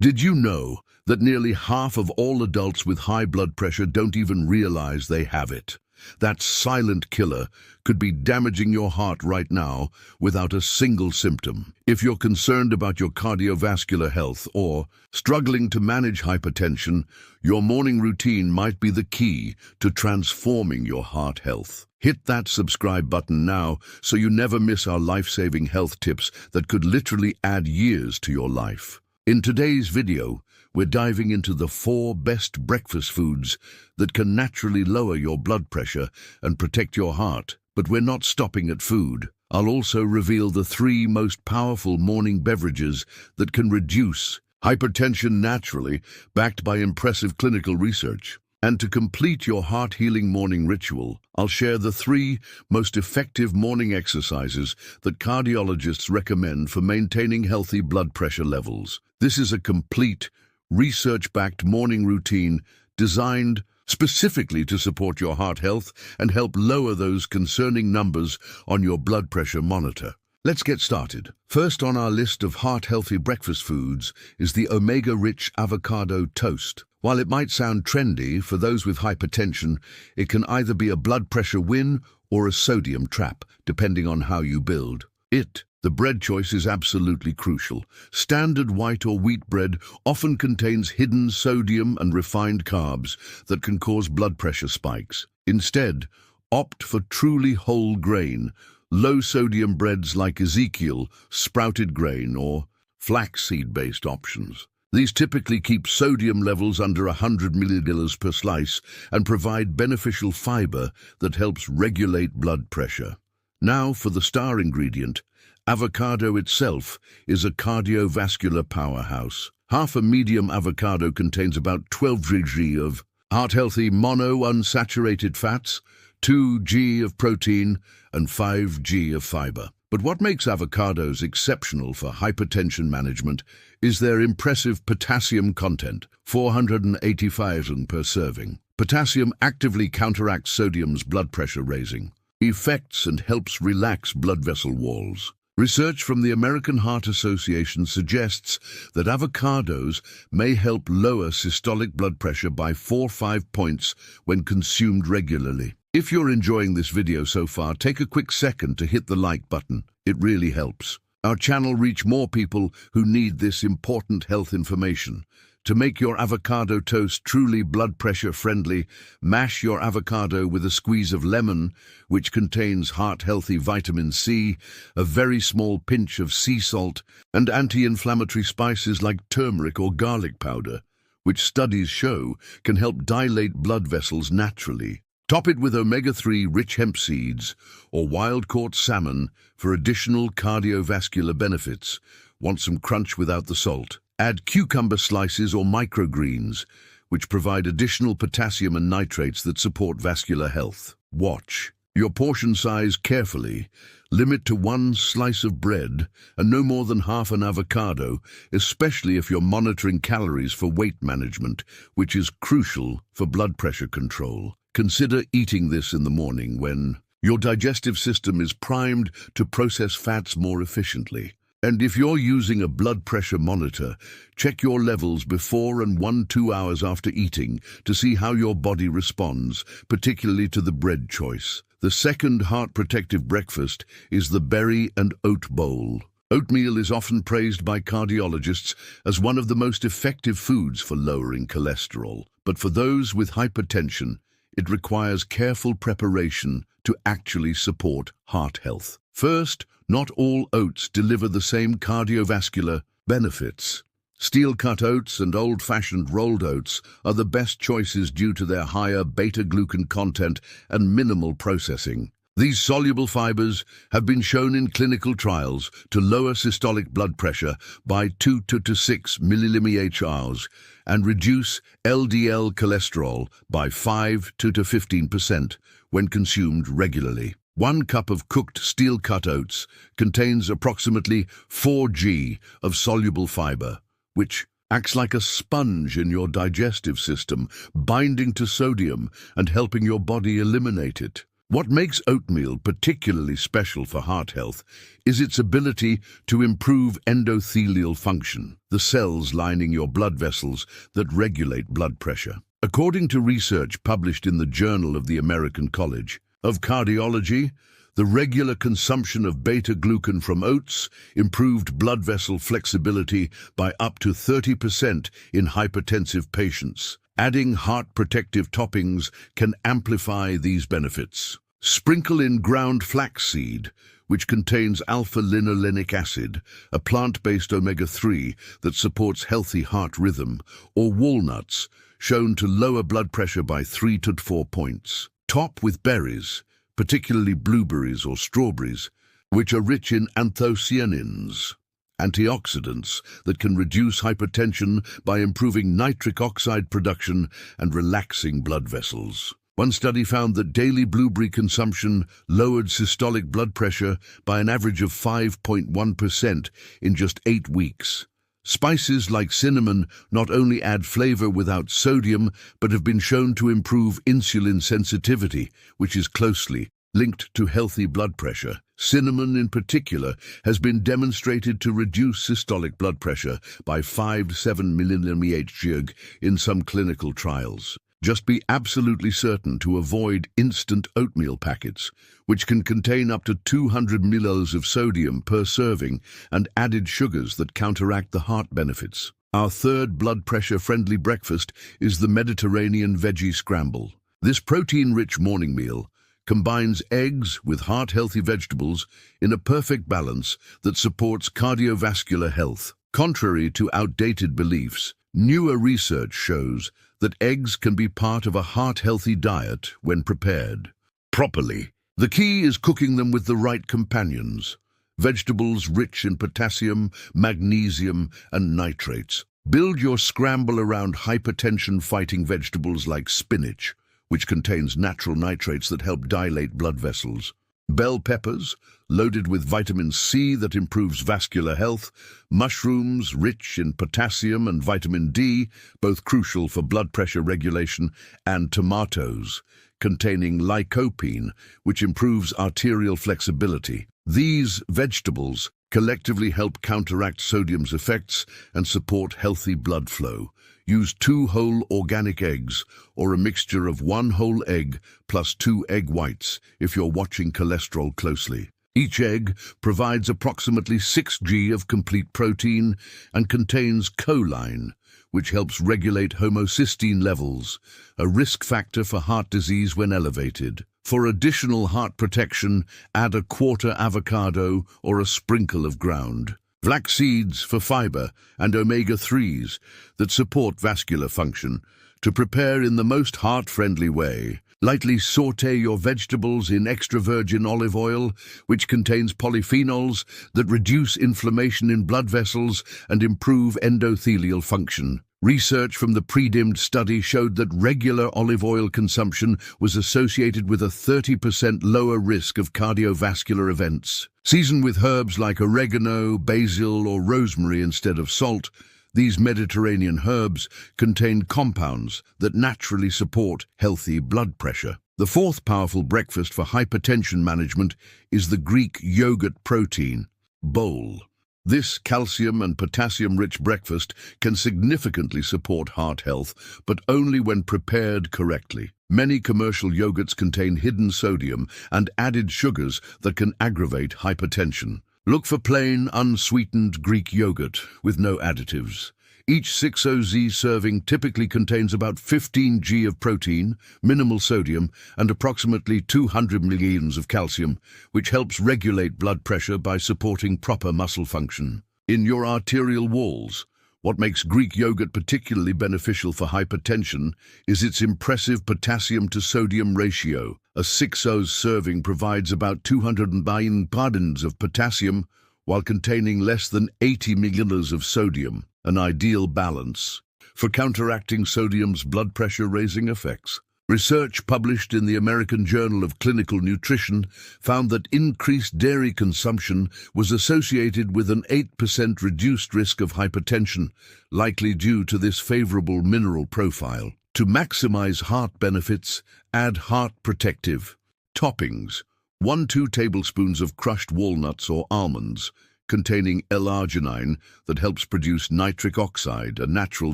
Did you know that nearly half of all adults with high blood pressure don't even realize they have it? That silent killer could be damaging your heart right now without a single symptom. If you're concerned about your cardiovascular health or struggling to manage hypertension, your morning routine might be the key to transforming your heart health. Hit that subscribe button now so you never miss our life-saving health tips that could literally add years to your life. In today's video, we're diving into the 4 best breakfast foods that can naturally lower your blood pressure and protect your heart. But we're not stopping at food. I'll also reveal the 3 most powerful morning beverages that can reduce hypertension naturally, backed by impressive clinical research. And to complete your heart-healing morning ritual, I'll share the 3 most effective morning exercises that cardiologists recommend for maintaining healthy blood pressure levels. This is a complete, research-backed morning routine designed specifically to support your heart health and help lower those concerning numbers on your blood pressure monitor. Let's get started. First on our list of heart-healthy breakfast foods is the omega-rich avocado toast. While it might sound trendy, for those with hypertension, it can either be a blood pressure win or a sodium trap, depending on how you build it. The bread choice is absolutely crucial. Standard white or wheat bread often contains hidden sodium and refined carbs that can cause blood pressure spikes. Instead, opt for truly whole grain, low-sodium breads like Ezekiel, sprouted grain, or flaxseed-based options. These typically keep sodium levels under 100 milliliters per slice and provide beneficial fiber that helps regulate blood pressure. Now for the star ingredient. Avocado itself is a cardiovascular powerhouse. Half a medium avocado contains about 12 g of heart-healthy monounsaturated fats, 2 g of protein, and 5 g of fiber. But what makes avocados exceptional for hypertension management is their impressive potassium content, 485 per serving. Potassium actively counteracts sodium's blood pressure raising effects and helps relax blood vessel walls. Research from the American Heart Association suggests that avocados may help lower systolic blood pressure by 4-5 points when consumed regularly. If you're enjoying this video so far, take a quick second to hit the like button. It really helps our channel reach more people who need this important health information. To make your avocado toast truly blood pressure friendly, mash your avocado with a squeeze of lemon, which contains heart-healthy vitamin C, a very small pinch of sea salt, and anti-inflammatory spices like turmeric or garlic powder, which studies show can help dilate blood vessels naturally. Top it with omega-3 rich hemp seeds or wild-caught salmon for additional cardiovascular benefits. Want some crunch without the salt? Add cucumber slices or microgreens, which provide additional potassium and nitrates that support vascular health. Watch your portion size carefully. Limit to 1 slice of bread and no more than half an avocado, especially if you're monitoring calories for weight management, which is crucial for blood pressure control. Consider eating this in the morning when your digestive system is primed to process fats more efficiently. And if you're using a blood pressure monitor, check your levels before and 1-2 hours after eating to see how your body responds, particularly to the bread choice. The second heart-protective breakfast is the berry and oat bowl. Oatmeal is often praised by cardiologists as one of the most effective foods for lowering cholesterol. But for those with hypertension, it requires careful preparation to actually support heart health. First, not all oats deliver the same cardiovascular benefits. Steel-cut oats and old-fashioned rolled oats are the best choices due to their higher beta-glucan content and minimal processing. These soluble fibers have been shown in clinical trials to lower systolic blood pressure by 2 to 6 mmHg and reduce LDL cholesterol by 5 to 15% when consumed regularly. 1 cup of cooked steel-cut oats contains approximately 4 g of soluble fiber, which acts like a sponge in your digestive system, binding to sodium and helping your body eliminate it. What makes oatmeal particularly special for heart health is its ability to improve endothelial function, the cells lining your blood vessels that regulate blood pressure. According to research published in the Journal of the American College of Cardiology, the regular consumption of beta-glucan from oats improved blood vessel flexibility by up to 30% in hypertensive patients. Adding heart protective toppings can amplify these benefits. Sprinkle in ground flaxseed, which contains alpha-linolenic acid, a plant-based omega-3 that supports healthy heart rhythm, or walnuts, shown to lower blood pressure by 3 to 4 points. Top with berries, particularly blueberries or strawberries, which are rich in anthocyanins, antioxidants that can reduce hypertension by improving nitric oxide production and relaxing blood vessels. One study found that daily blueberry consumption lowered systolic blood pressure by an average of 5.1% in just 8 weeks. Spices like cinnamon not only add flavor without sodium, but have been shown to improve insulin sensitivity, which is closely linked to healthy blood pressure. Cinnamon, in particular, has been demonstrated to reduce systolic blood pressure by 5 to 7 mmHg in some clinical trials. Just be absolutely certain to avoid instant oatmeal packets, which can contain up to 200 ml of sodium per serving and added sugars that counteract the heart benefits. Our third blood pressure-friendly breakfast is the Mediterranean veggie scramble. This protein-rich morning meal combines eggs with heart-healthy vegetables in a perfect balance that supports cardiovascular health. Contrary to outdated beliefs, newer research shows that eggs can be part of a heart-healthy diet when prepared properly. The key is cooking them with the right companions, vegetables rich in potassium, magnesium, and nitrates. Build your scramble around hypertension-fighting vegetables like spinach, which contains natural nitrates that help dilate blood vessels. Bell peppers, loaded with vitamin C that improves vascular health, mushrooms rich in potassium and vitamin D, both crucial for blood pressure regulation, and tomatoes, containing lycopene, which improves arterial flexibility. These vegetables collectively help counteract sodium's effects and support healthy blood flow. Use 2 whole organic eggs or a mixture of 1 whole egg plus 2 egg whites if you're watching cholesterol closely. Each egg provides approximately 6 g of complete protein and contains choline, which helps regulate homocysteine levels, a risk factor for heart disease when elevated. For additional heart protection, add a quarter avocado or a sprinkle of ground flax seeds for fiber and omega-3s that support vascular function. To prepare in the most heart-friendly way, lightly sauté your vegetables in extra virgin olive oil, which contains polyphenols that reduce inflammation in blood vessels and improve endothelial function. Research from the pre-dimmed study showed that regular olive oil consumption was associated with a 30% lower risk of cardiovascular events. Season with herbs like oregano, basil, or rosemary instead of salt. These Mediterranean herbs contain compounds that naturally support healthy blood pressure. The fourth powerful breakfast for hypertension management is the Greek yogurt protein bowl. This calcium and potassium-rich breakfast can significantly support heart health, but only when prepared correctly. Many commercial yogurts contain hidden sodium and added sugars that can aggravate hypertension. Look for plain, unsweetened Greek yogurt with no additives. Each 6oz serving typically contains about 15 g of protein, minimal sodium, and approximately 200 milligrams of calcium, which helps regulate blood pressure by supporting proper muscle function. In your arterial walls, what makes Greek yogurt particularly beneficial for hypertension is its impressive potassium-to-sodium ratio. A 6oz serving provides about 209 gallons of potassium while containing less than 80 milliliters of sodium, an ideal balance for counteracting sodium's blood pressure-raising effects. Research published in the American Journal of Clinical Nutrition found that increased dairy consumption was associated with an 8% reduced risk of hypertension, likely due to this favorable mineral profile. To maximize heart benefits, add heart protective Toppings: 1–2 tablespoons of crushed walnuts or almonds, containing L-arginine that helps produce nitric oxide, a natural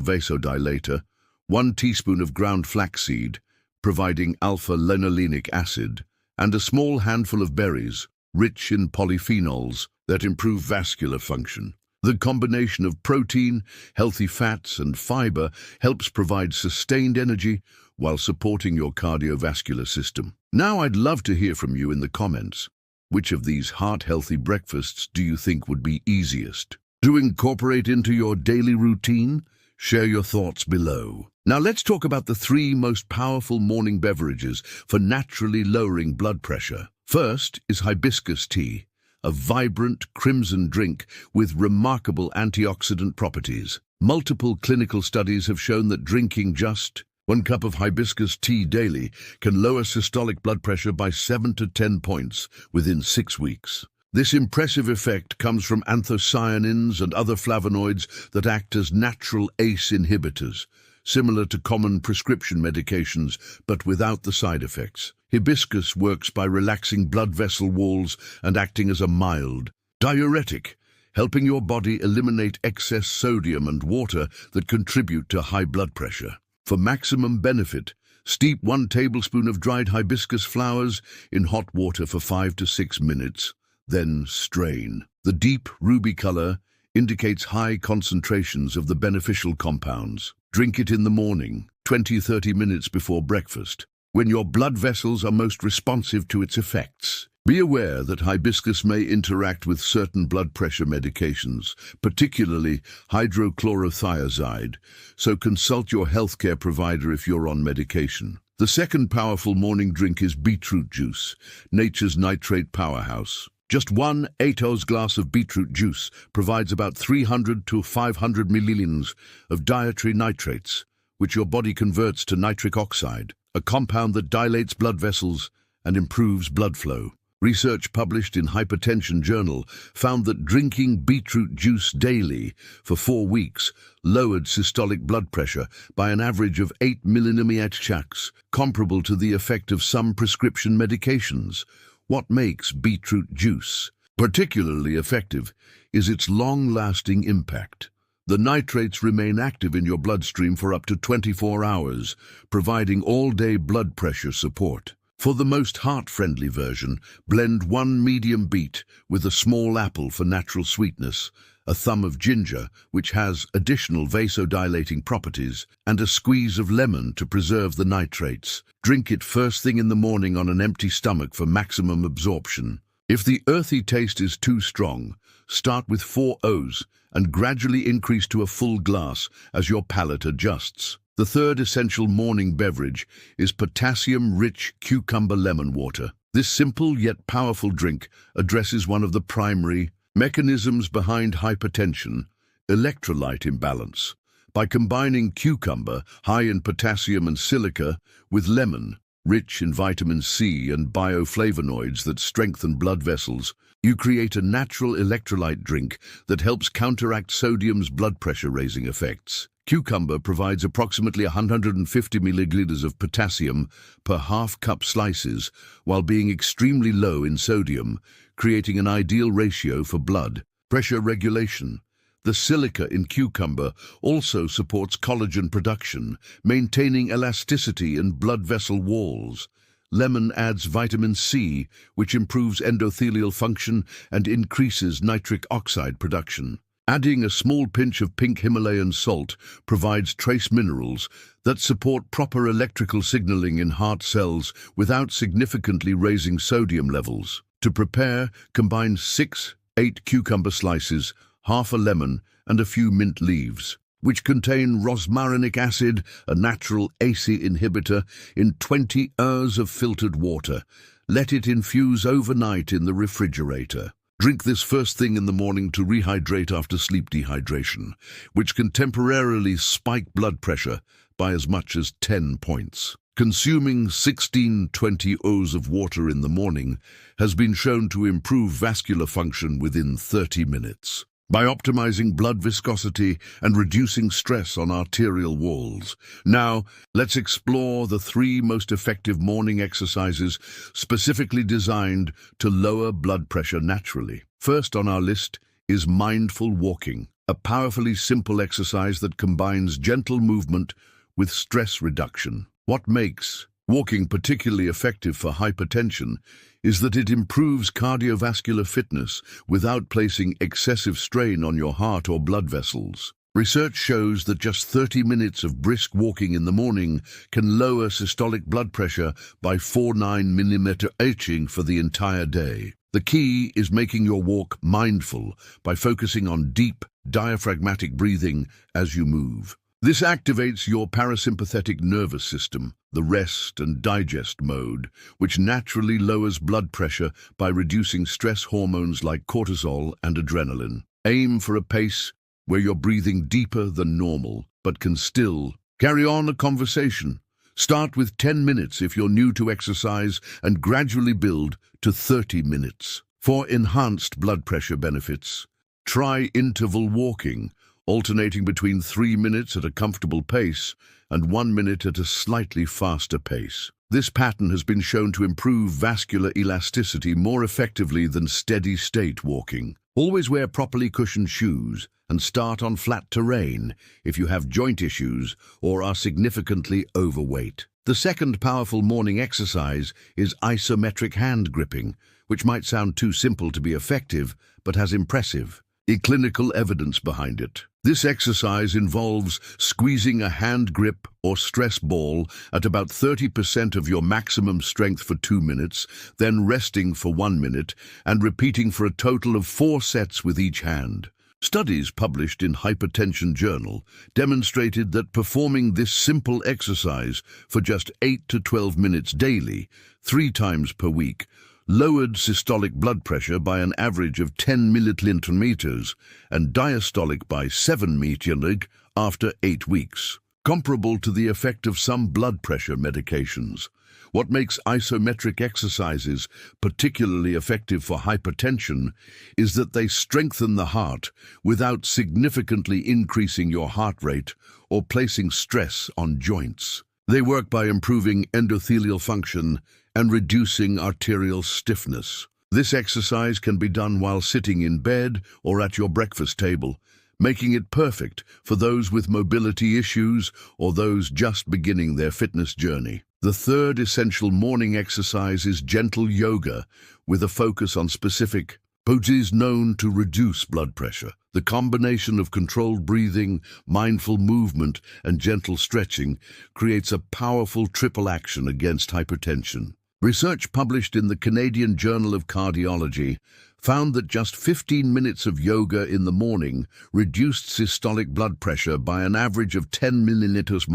vasodilator. 1 teaspoon of ground flaxseed, providing alpha-linolenic acid, and a small handful of berries, rich in polyphenols that improve vascular function. The combination of protein, healthy fats, and fiber helps provide sustained energy while supporting your cardiovascular system. Now I'd love to hear from you in the comments. Which of these heart-healthy breakfasts do you think would be easiest to incorporate into your daily routine? Share your thoughts below. Now let's talk about the 3 most powerful morning beverages for naturally lowering blood pressure. First is hibiscus tea, a vibrant crimson drink with remarkable antioxidant properties. Multiple clinical studies have shown that drinking just 1 cup of hibiscus tea daily can lower systolic blood pressure by 7 to 10 points within 6 weeks. This impressive effect comes from anthocyanins and other flavonoids that act as natural ACE inhibitors, similar to common prescription medications, but without the side effects. Hibiscus works by relaxing blood vessel walls and acting as a mild diuretic, helping your body eliminate excess sodium and water that contribute to high blood pressure. For maximum benefit, steep 1 tablespoon of dried hibiscus flowers in hot water for 5 to 6 minutes, then strain. The deep ruby color indicates high concentrations of the beneficial compounds. Drink it in the morning, 20–30 minutes before breakfast, when your blood vessels are most responsive to its effects. Be aware that hibiscus may interact with certain blood pressure medications, particularly hydrochlorothiazide, so consult your healthcare provider if you're on medication. The second powerful morning drink is beetroot juice, nature's nitrate powerhouse. Just 1 8-oz glass of beetroot juice provides about 300 to 500 milliliters of dietary nitrates, which your body converts to nitric oxide, a compound that dilates blood vessels and improves blood flow. Research published in Hypertension Journal found that drinking beetroot juice daily for 4 weeks lowered systolic blood pressure by an average of 8 mmHg, comparable to the effect of some prescription medications. What makes beetroot juice particularly effective is its long-lasting impact. The nitrates remain active in your bloodstream for up to 24 hours, providing all-day blood pressure support. For the most heart-friendly version, blend 1 medium beet with a small apple for natural sweetness, a thumb of ginger, which has additional vasodilating properties, and a squeeze of lemon to preserve the nitrates. Drink it first thing in the morning on an empty stomach for maximum absorption. If the earthy taste is too strong, start with 4 O's and gradually increase to a full glass as your palate adjusts. The third essential morning beverage is potassium-rich cucumber lemon water. This simple yet powerful drink addresses one of the primary mechanisms behind hypertension, electrolyte imbalance. By combining cucumber, high in potassium and silica, with lemon, rich in vitamin C and bioflavonoids that strengthen blood vessels, you create a natural electrolyte drink that helps counteract sodium's blood pressure-raising effects. Cucumber provides approximately 150 milliliters of potassium per half-cup slices, while being extremely low in sodium, creating an ideal ratio for blood pressure regulation. The silica in cucumber also supports collagen production, maintaining elasticity in blood vessel walls. Lemon adds vitamin C, which improves endothelial function and increases nitric oxide production. Adding a small pinch of pink Himalayan salt provides trace minerals that support proper electrical signaling in heart cells without significantly raising sodium levels. To prepare, combine 6–8 cucumber slices, half a lemon, and a few mint leaves, which contain rosmarinic acid, a natural ACE inhibitor, in 20 oz of filtered water. Let it infuse overnight in the refrigerator. Drink this first thing in the morning to rehydrate after sleep dehydration, which can temporarily spike blood pressure by as much as 10 points. Consuming 16–20 oz of water in the morning has been shown to improve vascular function within 30 minutes. by optimizing blood viscosity and reducing stress on arterial walls. Now, let's explore the 3 most effective morning exercises specifically designed to lower blood pressure naturally. First on our list is mindful walking, a powerfully simple exercise that combines gentle movement with stress reduction. What makes walking particularly effective for hypertension is that it improves cardiovascular fitness without placing excessive strain on your heart or blood vessels. Research shows that just 30 minutes of brisk walking in the morning can lower systolic blood pressure by 4.9 mm for the entire day. The key is making your walk mindful by focusing on deep, diaphragmatic breathing as you move. This activates your parasympathetic nervous system, the rest and digest mode, which naturally lowers blood pressure by reducing stress hormones like cortisol and adrenaline. Aim for a pace where you're breathing deeper than normal, but can still carry on a conversation. Start with 10 minutes if you're new to exercise and gradually build to 30 minutes. For enhanced blood pressure benefits, try interval walking, alternating between 3 minutes at a comfortable pace and 1 minute at a slightly faster pace. This pattern has been shown to improve vascular elasticity more effectively than steady-state walking. Always wear properly cushioned shoes and start on flat terrain if you have joint issues or are significantly overweight. The second powerful morning exercise is isometric hand gripping, which might sound too simple to be effective, but has impressive clinical evidence behind it. This exercise involves squeezing a hand grip or stress ball at about 30% of your maximum strength for 2 minutes, then resting for 1 minute, and repeating for a total of 4 sets with each hand. Studies published in Hypertension Journal demonstrated that performing this simple exercise for just 8 to 12 minutes daily, 3 times per week, lowered systolic blood pressure by an average of 10 milliliters and diastolic by 7 milliliters after 8 weeks, comparable to the effect of some blood pressure medications. What makes isometric exercises particularly effective for hypertension is that they strengthen the heart without significantly increasing your heart rate or placing stress on joints. They work by improving endothelial function and reducing arterial stiffness. This exercise can be done while sitting in bed or at your breakfast table, making it perfect for those with mobility issues or those just beginning their fitness journey. The third essential morning exercise is gentle yoga, with a focus on specific poses known to reduce blood pressure. The combination of controlled breathing, mindful movement, and gentle stretching creates a powerful triple action against hypertension. Research published in the Canadian Journal of Cardiology found that just 15 minutes of yoga in the morning reduced systolic blood pressure by an average of 10 milliliters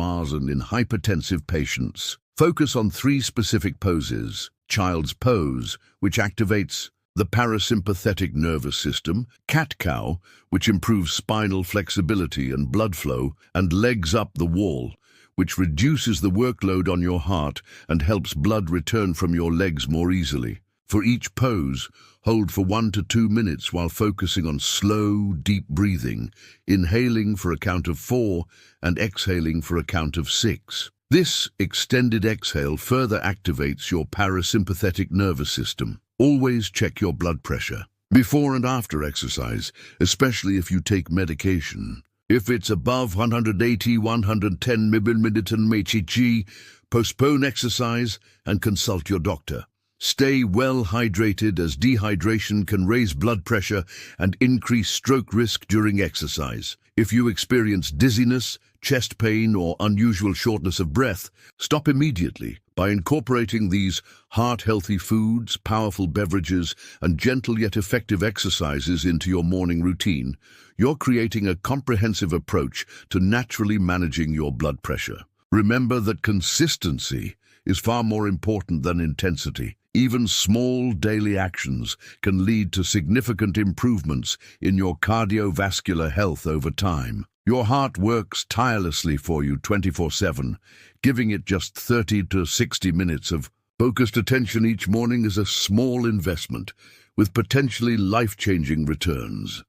in hypertensive patients. Focus on 3 specific poses: child's pose, which activates the parasympathetic nervous system; cat-cow, which improves spinal flexibility and blood flow; and legs up the wall, which reduces the workload on your heart and helps blood return from your legs more easily. For each pose, hold for 1 to 2 minutes while focusing on slow, deep breathing, inhaling for a count of 4 and exhaling for a count of 6. This extended exhale further activates your parasympathetic nervous system. Always check your blood pressure before and after exercise, especially if you take medication. If it's above 180-110 mmHg, postpone exercise and consult your doctor. Stay well hydrated, as dehydration can raise blood pressure and increase stroke risk during exercise. If you experience dizziness, chest pain, or unusual shortness of breath, stop immediately. By incorporating these heart-healthy foods, powerful beverages, and gentle yet effective exercises into your morning routine, you're creating a comprehensive approach to naturally managing your blood pressure. Remember that consistency is far more important than intensity. Even small daily actions can lead to significant improvements in your cardiovascular health over time. Your heart works tirelessly for you 24/7. Giving it just 30 to 60 minutes of focused attention each morning is a small investment with potentially life-changing returns.